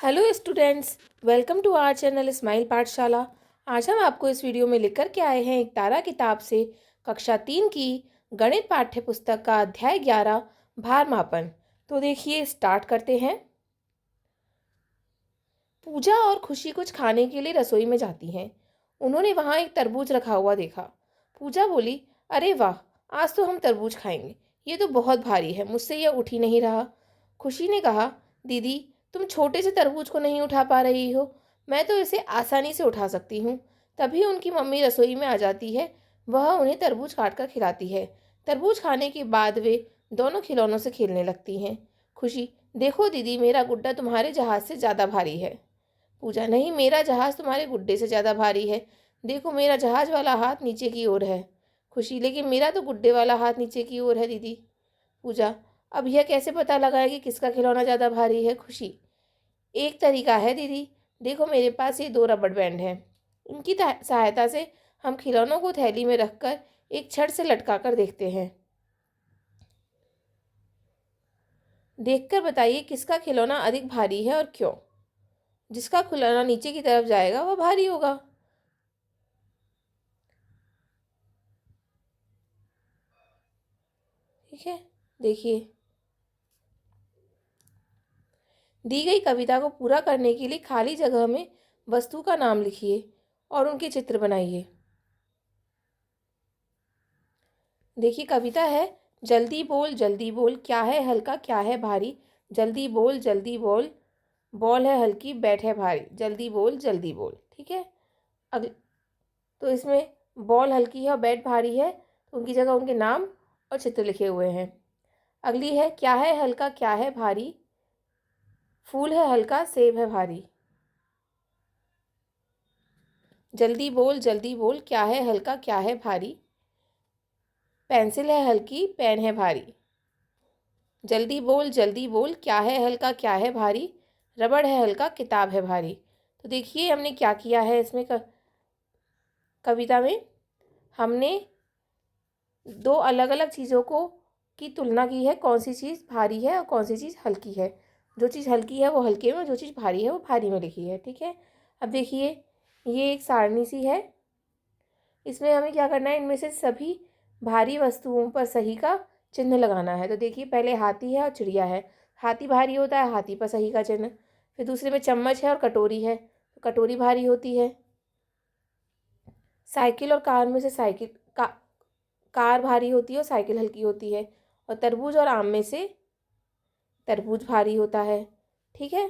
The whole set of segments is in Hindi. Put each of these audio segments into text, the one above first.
Hello students, welcome to our channel smile Pathshala. आज हम आपको इस वीडियो में लिख कर के आए हैं एक तारा किताब से कक्षा 3 की गणित पाठ्य पुस्तक का अध्याय 11 भार मापन। तो देखिए, स्टार्ट करते हैं। पूजा और खुशी कुछ खाने के लिए रसोई में जाती हैं। उन्होंने वहाँ एक तरबूज रखा हुआ देखा। पूजा बोली, अरे वाह, आज तो हम तरबूज खाएंगे। ये तो बहुत भारी है, मुझसे यह उठ ही नहीं रहा। खुशी ने कहा, दीदी, तुम छोटे से तरबूज को नहीं उठा पा रही हो, मैं तो इसे आसानी से उठा सकती हूँ। तभी उनकी मम्मी रसोई में आ जाती है। वह उन्हें तरबूज काट कर खिलाती है। तरबूज खाने के बाद वे दोनों खिलौनों से खेलने लगती हैं। खुशी, देखो दीदी, मेरा गुड्डा तुम्हारे जहाज से ज़्यादा भारी है। पूजा, नहीं, मेरा जहाज तुम्हारे गुड्डे से ज़्यादा भारी है। देखो, मेरा जहाज वाला हाथ नीचे की ओर है। खुशी, लेकिन मेरा तो गुड्डे वाला हाथ नीचे की ओर है दीदी। पूजा, अब यह कैसे पता लगाए कि किसका खिलौना ज़्यादा भारी है। खुशी, एक तरीका है दीदी, देखो मेरे पास ये 2 रबड़ बैंड हैं। इनकी सहायता से हम खिलौनों को थैली में रखकर एक छड़ से लटका कर देखते हैं। देखकर बताइए किसका खिलौना अधिक भारी है और क्यों। जिसका खिलौना नीचे की तरफ जाएगा वह भारी होगा। ठीक है, देखिए, दी गई कविता को पूरा करने के लिए खाली जगह में वस्तु का नाम लिखिए और उनके चित्र बनाइए। देखिए, कविता है, जल्दी बोल, क्या है हल्का क्या है भारी, जल्दी बोल, बॉल है हल्की बैट है भारी, जल्दी बोल। ठीक है, अगले, तो इसमें बॉल हल्की है और बैट भारी है, तो उनकी जगह उनके नाम और चित्र लिखे हुए हैं। अगली है, क्या है हल्का क्या है भारी, फूल है हल्का सेब है भारी। जल्दी बोल, क्या है हल्का क्या है भारी, पेंसिल है हल्की पेन है भारी। जल्दी बोल, क्या है हल्का क्या है भारी, रबड़ है हल्का किताब है भारी। तो देखिए, हमने क्या किया है इसमें कविता में हमने 2 अलग अलग चीज़ों को की तुलना की है, कौन सी चीज़ भारी है और कौन सी चीज़ हल्की है। जो चीज़ हल्की है वो हल्के में, जो चीज़ भारी है वो भारी में लिखी है। ठीक है, अब देखिए, ये एक सारणी सी है। इसमें हमें क्या करना है, इनमें से सभी भारी वस्तुओं पर सही का चिन्ह लगाना है। तो देखिए, पहले हाथी है और चिड़िया है। हाथी भारी होता है, हाथी पर सही का चिन्ह। फिर दूसरे में चम्मच है और कटोरी है, तो कटोरी भारी होती है। साइकिल और कार में से कार भारी होती है और साइकिल हल्की होती है। और तरबूज और आम में से तरबूज भारी होता है। ठीक है,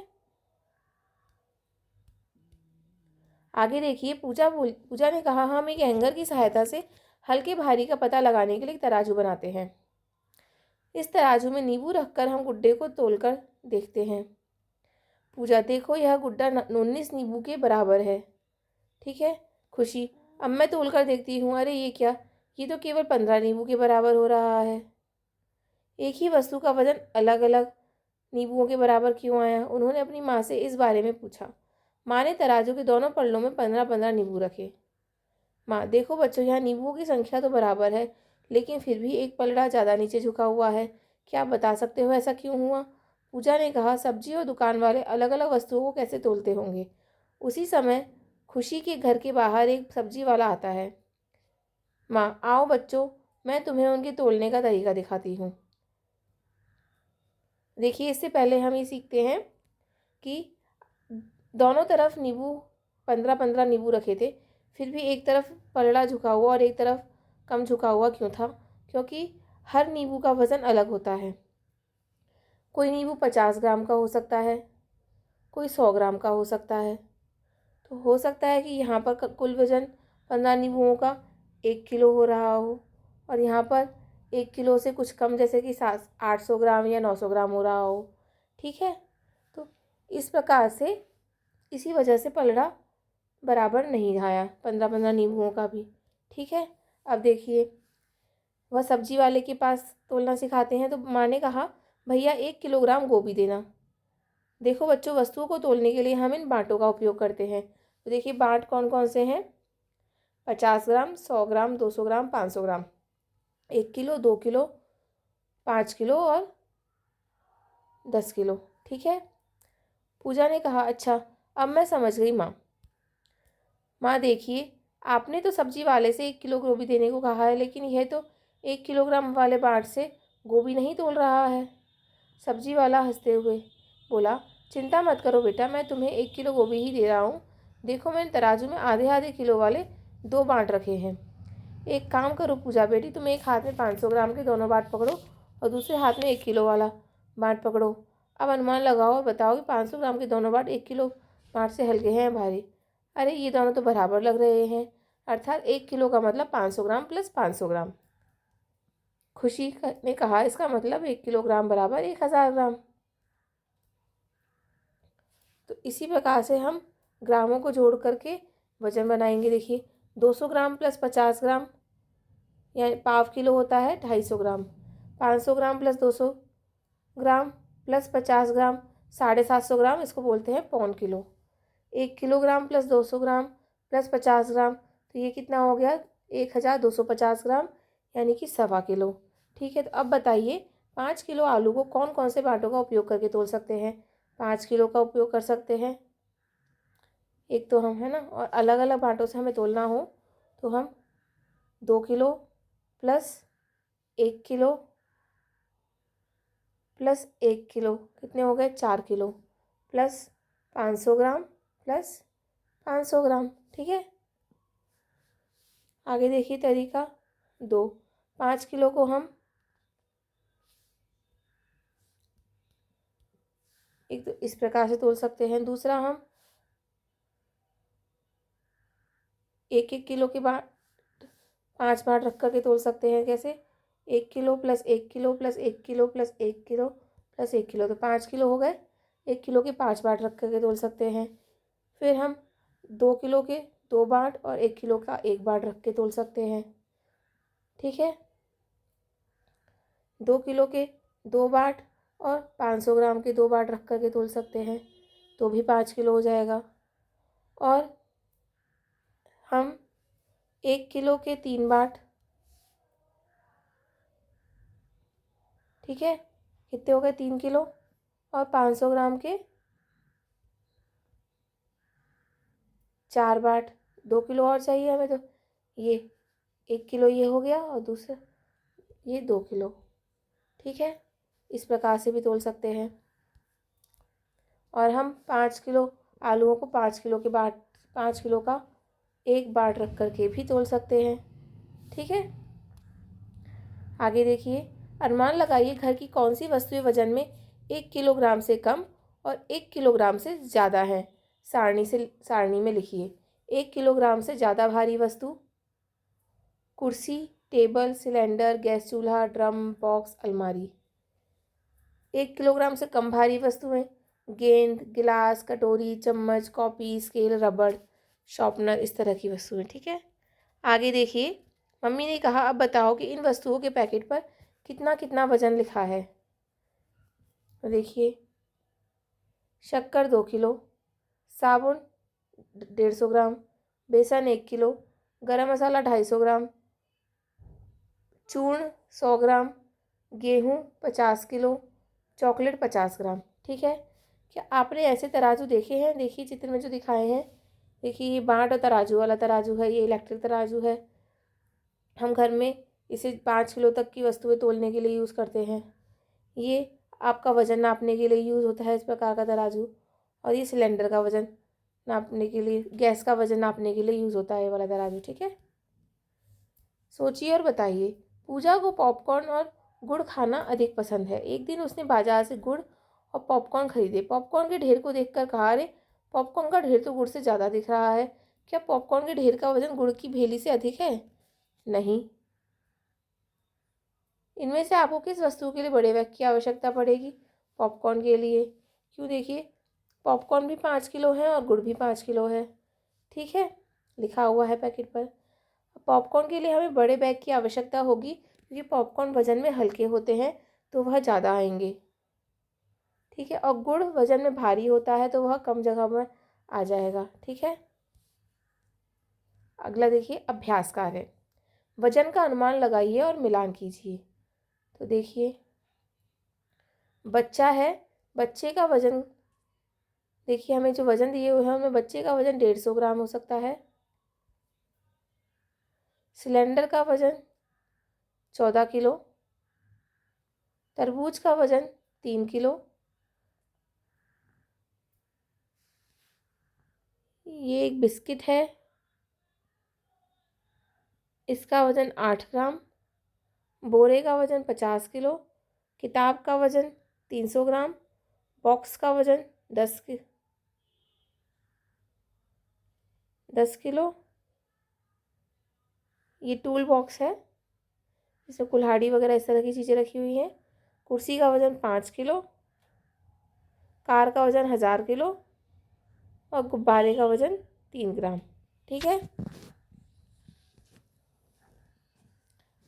आगे देखिए, पूजा ने कहा, हम एक हैंगर की सहायता से हल्के भारी का पता लगाने के लिए एक तराजू बनाते हैं। इस तराजू में नींबू रखकर हम गुड्डे को तोलकर देखते हैं। पूजा, देखो यह गुड्डा 19 नींबू के बराबर है। ठीक है। खुशी, अब मैं तोलकर देखती हूँ, अरे ये क्या, ये तो केवल 15 नींबू के बराबर हो रहा है। एक ही वस्तु का वजन अलग अलग नींबुओं के बराबर क्यों आया। उन्होंने अपनी माँ से इस बारे में पूछा। माँ ने तराजू के दोनों पल्लों में 15-15 नींबू रखे। माँ, देखो बच्चों, यहाँ नींबुओं की संख्या तो बराबर है, लेकिन फिर भी एक पलड़ा ज़्यादा नीचे झुका हुआ है। क्या आप बता सकते हो ऐसा क्यों हुआ। पूजा ने कहा, सब्जी और दुकान वाले अलग अलग वस्तुओं को कैसे तोलते होंगे। उसी समय खुशी के घर के बाहर एक सब्जी वाला आता है। माँ, आओ बच्चों, मैं तुम्हें उनके तोलने का तरीका दिखाती हूँ। देखिए, इससे पहले हम ये सीखते हैं कि दोनों तरफ नींबू 15-15 नींबू रखे थे, फिर भी एक तरफ पलड़ा झुका हुआ और एक तरफ कम झुका हुआ क्यों था। क्योंकि हर नींबू का वज़न अलग होता है। कोई नींबू 50 ग्राम का हो सकता है, कोई 100 ग्राम का हो सकता है। तो हो सकता है कि यहाँ पर कुल वज़न 15 नींबुओं का 1 किलो हो रहा हो, और यहाँ पर 1 किलो से कुछ कम, जैसे कि 800 ग्राम या 900 ग्राम हो रहा हो। ठीक है, तो इस प्रकार से इसी वजह से पलड़ा बराबर नहीं आया 15-15 नींबुओं का भी। ठीक है, अब देखिए, वह सब्जी वाले के पास तोलना सिखाते हैं। तो माँ ने कहा, भैया 1 किलोग्राम गोभी देना। देखो बच्चों, वस्तुओं को तोलने के लिए हम इन बाँटों का उपयोग करते हैं। तो देखिए, बाँट कौन कौन से हैं, 50 ग्राम, 100 ग्राम, 200 ग्राम, 500 ग्राम, 1 किलो, 2 किलो, 5 किलो और 10 किलो। ठीक है, पूजा ने कहा, अच्छा अब मैं समझ गई माँ। माँ देखिए, आपने तो सब्जी वाले से 1 किलो गोभी देने को कहा है, लेकिन यह तो 1 किलोग्राम वाले बाट से गोभी नहीं तोल रहा है। सब्जी वाला हंसते हुए बोला, चिंता मत करो बेटा, मैं तुम्हें 1 किलो गोभी ही दे रहा हूँ। देखो मैंने तराजू में आधे आधे किलो वाले 2 बाट रखे हैं। एक काम करो पूजा बेटी, तुम एक हाथ में 500 ग्राम के दोनों बाट पकड़ो और दूसरे हाथ में 1 किलो वाला बाट पकड़ो। अब अनुमान लगाओ और बताओ कि 500 ग्राम के दोनों बाट 1 किलो बाट से हल्के हैं या भारी। अरे ये दोनों तो बराबर लग रहे हैं, अर्थात 1 किलो का मतलब 500 ग्राम प्लस 500 ग्राम। खुशी ने कहा, इसका मतलब 1 किलोग्राम बराबर 1000 ग्राम। तो इसी प्रकार से हम ग्रामों को जोड़ करके वजन बनाएंगे। देखिए 200 ग्राम प्लस 50 ग्राम यानी पाव किलो होता है 250 ग्राम। 500 ग्राम प्लस 200 ग्राम प्लस 50 ग्राम 750 ग्राम, इसको बोलते हैं पौन kilo. 1 kilogram plus 200 gram plus 50 ग्राम, तो ये कितना हो गया 1250 ग्राम यानी कि 1.25 किलो। ठीक है, तो अब बताइए 5 किलो आलू को कौन कौन से बाटों का उपयोग करके तोल सकते हैं। 5 किलो का उपयोग कर सकते हैं, एक तो हम है ना, और अलग अलग बाटों से हमें तोलना हो तो हम 2 kilo plus 1 kilo plus 1 kilo कितने हो गए 4 किलो प्लस 500 ग्राम प्लस 500 ग्राम। ठीक है, आगे देखिए तरीका 2। 5 किलो को हम एक तो इस प्रकार से तोल सकते हैं। दूसरा हम 1-1 किलो के बाट 5 बाट रख करके तोल सकते हैं। कैसे 1 kilo plus 1 kilo plus 1 kilo plus 1 kilo plus 1 kilo, तो 5 किलो हो गए। 1 किलो के 5 बाट रख करके तोल सकते हैं। फिर हम 2 किलो के 2 बाट और 1 किलो का 1 बाट रख के तोल सकते हैं। ठीक है, 2 किलो के 2 बाट और 500 ग्राम के 2 बाट रख करके तोल सकते हैं, तो भी 5 किलो हो जाएगा। और हम 1 किलो के 3 बाट, ठीक है, कितने हो गए 3 किलो, और 500 ग्राम के 4 बाट, 2 किलो और चाहिए हमें, तो ये 1 किलो ये हो गया और दूसरा ये 2 किलो। ठीक है, इस प्रकार से भी तोल सकते हैं। और हम 5 किलो आलूओं को 5 किलो के बाट 5 किलो का 1 बाट रख करके भी तोल सकते हैं। ठीक है, आगे देखिए, अनुमान लगाइए घर की कौन सी वस्तुएं वजन में 1 किलोग्राम से कम और 1 किलोग्राम से ज़्यादा है। सारणी में लिखिए। 1 किलोग्राम से ज़्यादा भारी वस्तु कुर्सी, टेबल, सिलेंडर, गैस चूल्हा, ड्रम, बॉक्स, अलमारी। 1 किलोग्राम से कम भारी वस्तुएं गेंद, गिलास, कटोरी, चम्मच, कॉपी, स्केल, रबड़, शॉर्पनर, इस तरह की वस्तुएं। ठीक है, आगे देखिए, मम्मी ने कहा, अब बताओ कि इन वस्तुओं के पैकेट पर कितना कितना वजन लिखा है। तो देखिए, शक्कर 2 किलो, साबुन 150 ग्राम, बेसन 1 किलो, गरम मसाला 250 ग्राम, चूर्ण 100 ग्राम, गेहूँ 50 किलो, चॉकलेट 50 ग्राम। ठीक है, क्या आपने ऐसे तराजू देखे हैं। देखिए चित्र में जो दिखाए हैं, देखिए ये बाट और तराजू वाला तराजू है, ये इलेक्ट्रिक तराजू है। हम घर में इसे 5 किलो तक की वस्तुएं तोलने के लिए यूज़ करते हैं। ये आपका वज़न नापने के लिए यूज़ होता है, इस प्रकार का तराजू। और ये सिलेंडर का वज़न नापने के लिए, गैस का वज़न नापने के लिए यूज़ होता है ये वाला तराजू। ठीक है, सोचिए और बताइए। पूजा को पॉपकॉर्न और गुड़ खाना अधिक पसंद है। एक दिन उसने बाजार से गुड़ और पॉपकॉर्न खरीदे। पॉपकॉर्न के ढेर को देखकर कहा, अरे पॉपकॉर्न का ढेर तो गुड़ से ज़्यादा दिख रहा है। क्या पॉपकॉर्न के ढेर का वज़न गुड़ की भेली से अधिक है। नहीं। इनमें से आपको किस वस्तु के लिए बड़े बैग की आवश्यकता पड़ेगी। पॉपकॉर्न के लिए। क्यों, देखिए पॉपकॉर्न भी 5 किलो है और गुड़ भी 5 किलो है। ठीक है, लिखा हुआ है पैकेट पर। पॉपकॉर्न के लिए हमें बड़े बैग की आवश्यकता होगी क्योंकि पॉपकॉर्न वज़न में हल्के होते हैं तो वह ज़्यादा आएंगे। ठीक है, और गुड़ वज़न में भारी होता है तो वह कम जगह में आ जाएगा। ठीक है, अगला देखिए, अभ्यास कार्य। वजन का अनुमान लगाइए और मिलान कीजिए। तो देखिए, बच्चा है, बच्चे का वज़न देखिए हमें जो वज़न दिए हुए हैं उनमें बच्चे का वज़न 150 ग्राम हो सकता है, सिलेंडर का वज़न 14 किलो, तरबूज का वज़न 3 किलो, ये एक बिस्किट है, इसका वज़न 8 ग्राम, बोरे का वज़न 50 किलो, किताब का वज़न 300 ग्राम, बॉक्स का वज़न 10 किलो, ये टूल बॉक्स है, इसमें कुल्हाड़ी वगैरह इस तरह की चीज़ें रखी हुई हैं, कुर्सी का वज़न 5 किलो, कार का वज़न 1000 किलो और गुब्बारे का वज़न 3 ग्राम। ठीक है,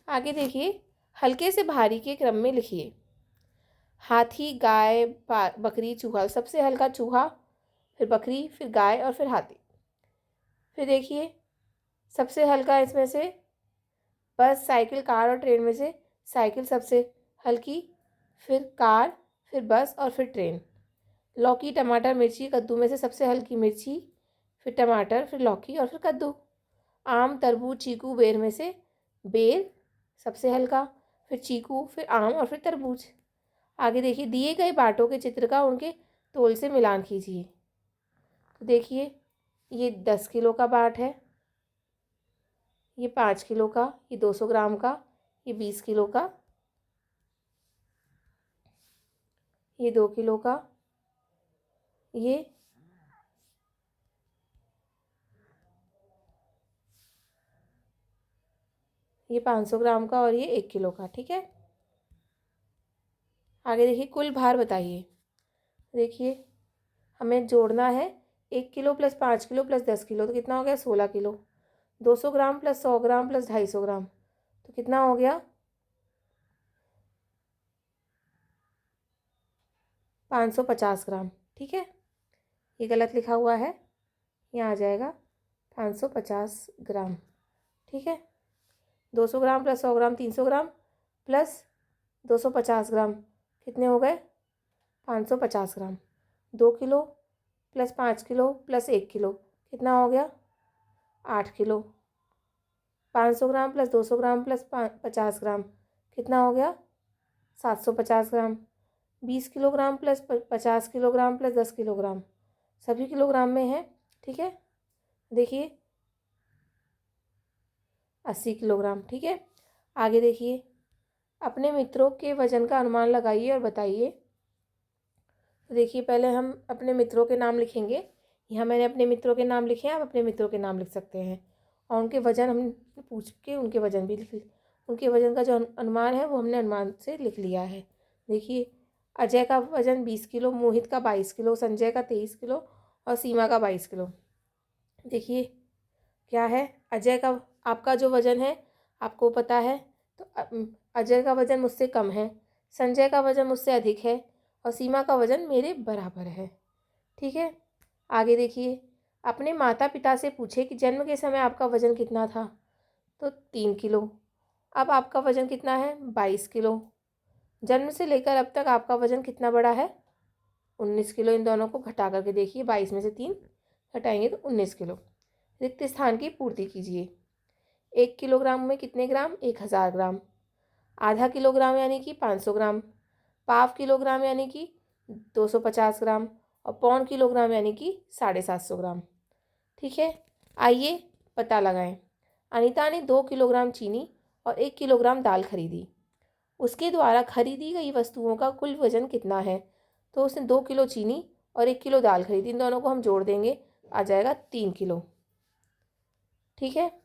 आगे देखिए, हल्के से भारी के क्रम में लिखिए। हाथी, गाय, बकरी, चूहा। सबसे हल्का चूहा, फिर बकरी, फिर गाय और फिर हाथी। फिर देखिए सबसे हल्का इसमें से बस, साइकिल, कार और ट्रेन में से साइकिल सबसे हल्की, फिर कार, फिर बस और फिर ट्रेन। लौकी, टमाटर, मिर्ची, कद्दू में से सबसे हल्की मिर्ची, फिर टमाटर, फिर लौकी और फिर कद्दू। आम, तरबूज, चीकू, बेर में से बेर सबसे हल्का, फिर चीकू, फिर आम और फिर तरबूज। आगे देखिए, दिए गए बाटों के चित्र का उनके तोल से मिलान कीजिए। तो देखिए ये 10 किलो का बाट है, ये 5 किलो का, ये 200 ग्राम का, ये 20 किलो का, ये 2 किलो का, ये 500 ग्राम का और ये 1 किलो का। ठीक है, आगे देखिए, कुल भार बताइए। देखिए हमें जोड़ना है 1 kilo plus 5 kilo plus 10 kilo, तो कितना हो गया 16 kilo. 200 gram plus 100 gram plus 250 ग्राम, तो कितना हो गया 550 ग्राम। ठीक है, ये गलत लिखा हुआ है, यहाँ आ जाएगा 550 ग्राम। ठीक है, 200 ग्राम प्लस 100 ग्राम 300 ग्राम प्लस 250 ग्राम कितने हो गए 550 ग्राम। 2 kilo plus 5 kilo plus 1 kilo कितना हो गया 8 kilo. 500 gram plus 200 gram plus 50 ग्राम कितना हो गया 750 ग्राम। 20 kilogram plus 50 kilogram plus 10 kilogram, सभी किलोग्राम में है। ठीक है, देखिए 80 किलोग्राम। ठीक है, आगे देखिए, अपने मित्रों के वजन का अनुमान लगाइए और बताइए। तो देखिए पहले हम अपने मित्रों के नाम लिखेंगे। यहाँ मैंने अपने मित्रों के नाम लिखे हैं, आप अपने मित्रों के नाम लिख सकते हैं और उनके वजन हम पूछ के उनके वजन भी उनके वजन का जो अनुमान है वो हमने अनुमान से लिख लिया है। देखिए अजय का वजन 20 किलो, मोहित का 22 किलो, संजय का 23 किलो और सीमा का 22 किलो। देखिए क्या है, अजय का आपका जो वज़न है आपको पता है, तो अजय का वज़न मुझसे कम है, संजय का वज़न मुझसे अधिक है और सीमा का वज़न मेरे बराबर है। ठीक है, आगे देखिए, अपने माता पिता से पूछे कि जन्म के समय आपका वज़न कितना था, तो 3 किलो। अब आपका वज़न कितना है 22 किलो। जन्म से लेकर अब तक आपका वज़न कितना बढ़ा है 19 किलो। इन दोनों को घटा करके देखिए, 22 में से 3 घटाएंगे तो 19 किलो। रिक्त स्थान की पूर्ति कीजिए। 1 किलोग्राम में कितने ग्राम 1000 ग्राम, आधा किलोग्राम यानी कि 500 ग्राम, पाव किलोग्राम यानी कि 250 ग्राम और पौन किलोग्राम यानी कि 750 ग्राम। ठीक है, आइए पता लगाएं। अनीता ने 2 किलोग्राम चीनी और 1 किलोग्राम दाल खरीदी। उसके द्वारा खरीदी गई वस्तुओं का कुल वजन कितना है, तो उसने 2 किलो चीनी और 1 किलो दाल खरीदी, इन दोनों को हम जोड़ देंगे, आ जाएगा 3 किलो। ठीक है,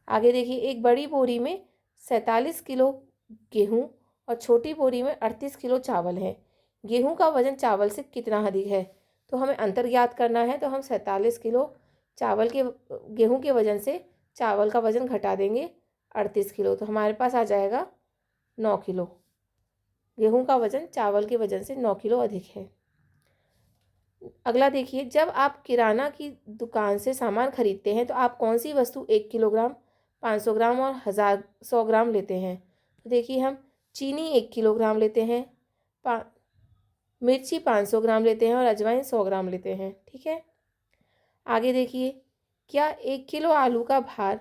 आगे देखिए, एक बड़ी बोरी में 47 किलो गेहूँ और छोटी बोरी में 38 किलो चावल है। गेहूँ का वजन चावल से कितना अधिक है, तो हमें अंतर ज्ञात करना है। तो हम 47 किलो चावल के गेहूँ के वजन से चावल का वजन घटा देंगे 38 किलो, तो हमारे पास आ जाएगा 9 किलो। गेहूँ का वजन चावल के वजन से 9 किलो अधिक है। अगला देखिए, जब आप किराना की दुकान से सामान खरीदते हैं तो आप कौन सी वस्तु 1 किलोग्राम, 500 ग्राम और 100 ग्राम लेते हैं। तो देखिए हम चीनी 1 किलोग्राम लेते हैं, मिर्ची 500 ग्राम लेते हैं और अजवाइन 100 ग्राम लेते हैं। ठीक है, आगे देखिए, क्या 1 किलो आलू का भार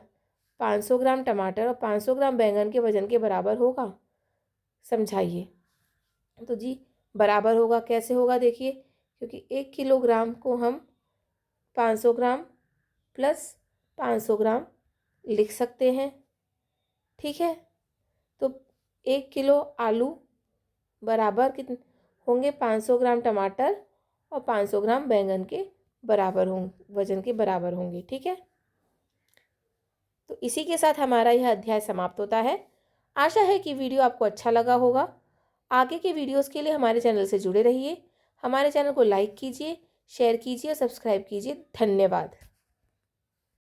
500 ग्राम टमाटर और 500 ग्राम बैंगन के वजन के बराबर होगा? समझाइए। तो जी बराबर होगा, कैसे होगा देखिए, क्योंकि 1 किलोग्राम को हम 500 ग्राम प्लस 500 ग्राम लिख सकते हैं। ठीक है, तो 1 किलो आलू बराबर कितने होंगे? 500 ग्राम टमाटर और 500 ग्राम बैंगन के बराबर होंगे, वजन के बराबर होंगे। ठीक है, तो इसी के साथ हमारा यह अध्याय समाप्त होता है। आशा है कि वीडियो आपको अच्छा लगा होगा। आगे के वीडियोस के लिए हमारे चैनल से जुड़े रहिए। हमारे चैनल को लाइक कीजिए, शेयर कीजिए और सब्सक्राइब कीजिए। धन्यवाद।